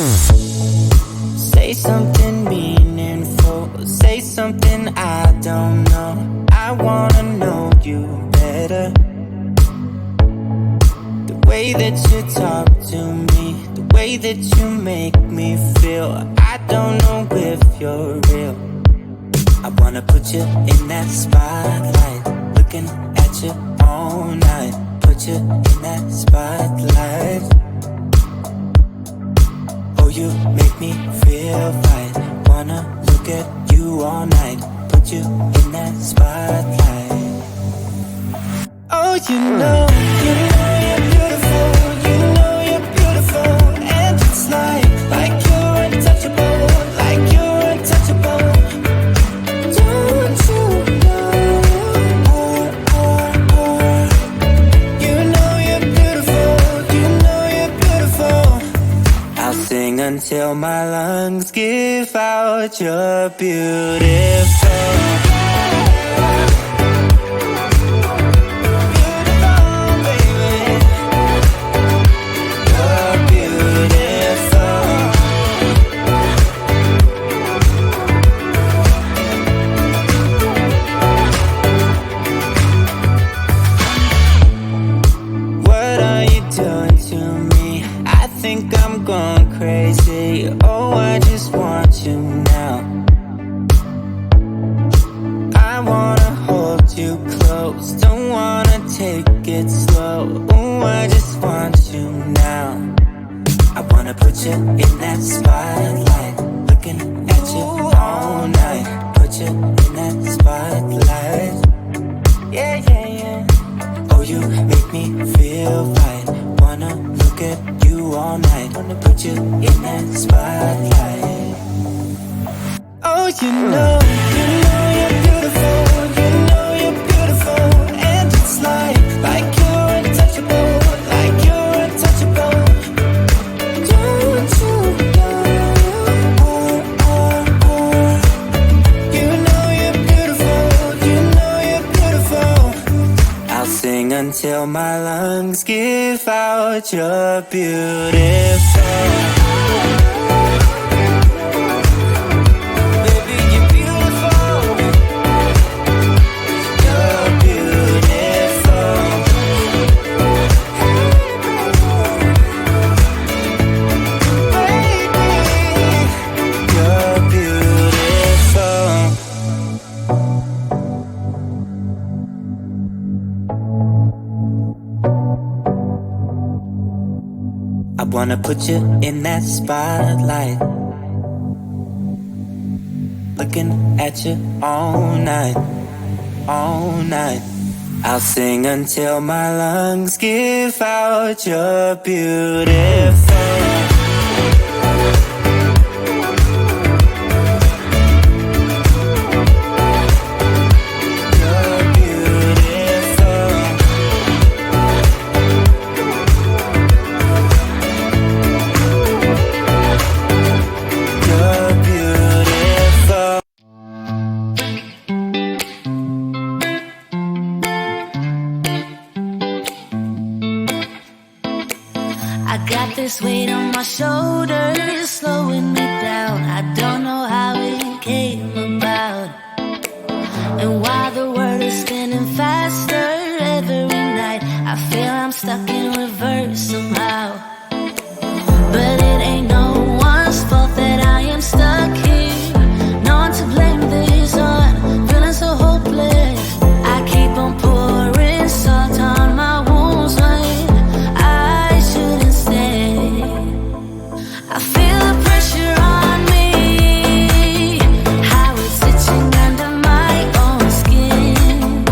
Say something meaningful, say something I don't know. I wanna know you better. The way that you talk to me, the way that you make me feel, I don't know if you're real. I wanna put you in that spotlight, looking at you all night. Put you in that spotlight. Oh, you make me feel right. Wanna look at you all night. Put you in that spotlight. Oh, you know you're beautiful. You know you're beautiful. And it's like you're untouchable. Like you're untouchable. Don't you know? You know you're beautiful. You know you're beautiful. I'll sing until my lungs give out. You're beautiful. I'm going crazy. Oh, I just want you now. I wanna hold you close. Don't wanna take it slow. Oh, I just want you now. I wanna put you in that spotlight, looking at you all night. Put you in that spotlight. Yeah, yeah, yeah. Oh, you make me feel right. Wanna look at you all night. Wanna put you in that spotlight. Oh, you know you're beautiful. You know you're beautiful. And it's like you're untouchable. Like you're untouchable. Don't you know? You know you're beautiful. You know you're beautiful. I'll sing until my lungs give out. You're beautiful. Baby, you're beautiful. You're beautiful. Baby, you're beautiful. I wanna put you in that spotlight, looking at you all night, all night. I'll sing until my lungs give out. You're beautiful. This weight on my shoulders slowing me down. I don't know how it came about. And while the world is spinning faster every night, I feel I'm stuck in reverse somehow. But it ain't no one's fault that I am stuck here. No one to blame this on. Feeling so hopeless. I keep on pouring salt on my wounds when I shouldn't stay. I feel the pressure on me, how it's itching under my own skin.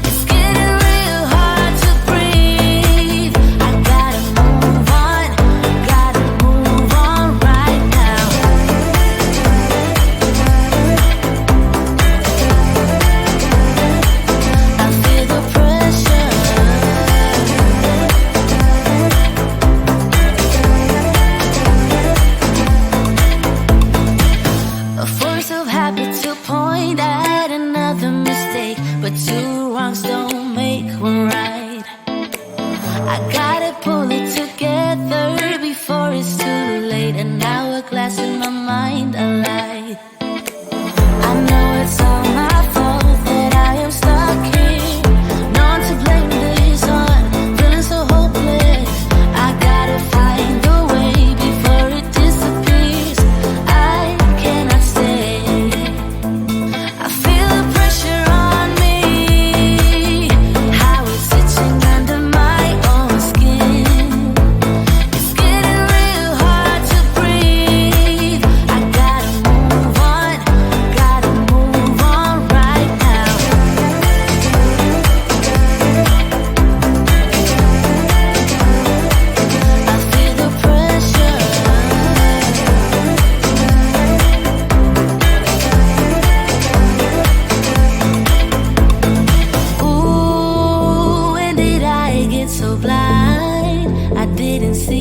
It's getting real hard to breathe. didn't see